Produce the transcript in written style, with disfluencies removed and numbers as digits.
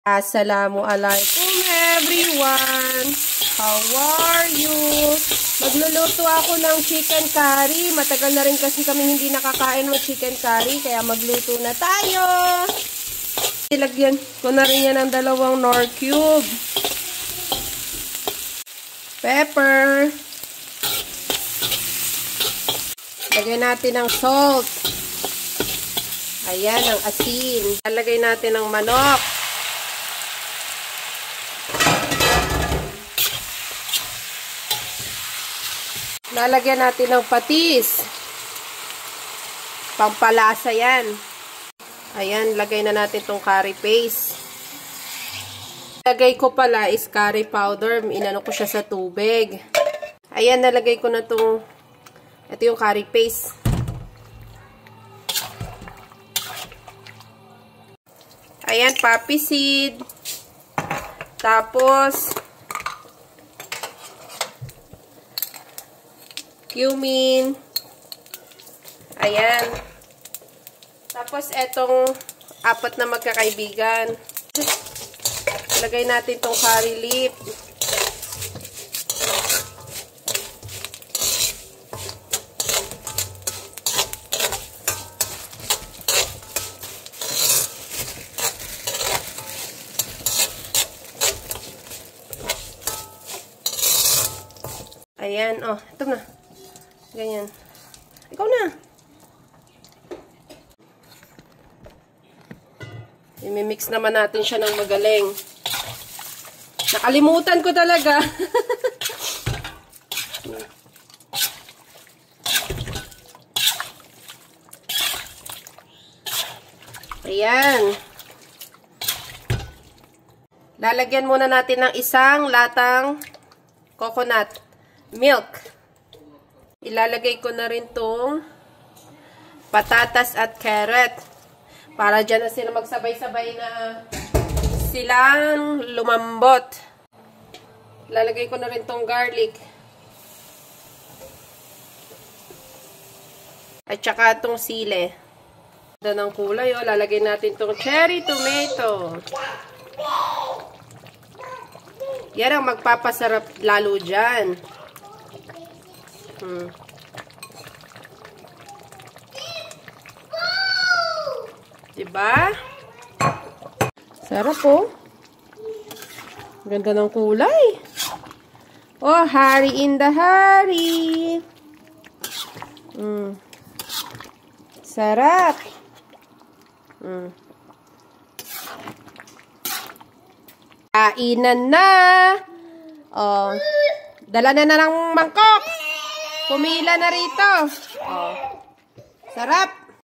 Assalamualaikum everyone! How are you? Magluluto ako ng chicken curry. Matagal na rin kasi kami hindi nakakain ng chicken curry, kaya magluto na tayo! Ilagyan ko na rin yan ng 2 Knorr cube. Pepper. Lagyan natin ng salt. Ayan, ang asin. Lalagay natin ng manok. Lalagyan natin ng patis. Pampalasa yan. Ayan, lagay na natin tong curry paste. Lagay ko pala is curry powder. Inano ko siya sa tubig. Ayan, nalagay ko na tong, ito yung curry paste. Ayan, poppy seed. Tapos, cumin. Ayan. Tapos, etong 4 na magkakaibigan. Lagay natin tong curry leaf. Ayan, oh, ito na. Ganyan. Ikaw na. I-mix naman natin siya ng magaling. Nakalimutan ko talaga. Ayan. Lalagyan muna natin ng 1 latang coconut milk. Ilalagay ko na rin tong patatas at carrot. Para dyan na sila magsabay-sabay na silang lumambot. Lalagay ko na rin tong garlic. At saka tong sile. Ganda ng kulay, oh. Lalagay natin tong cherry tomato. Yan ang magpapasarap lalo dyan. Diba? Sarap, oh. Ganda ng kulay. Oh, hari in the hari. Sarap. Kainan na. Oh, dala na ng mangkok. Pumila na rito. Oh. Sarap.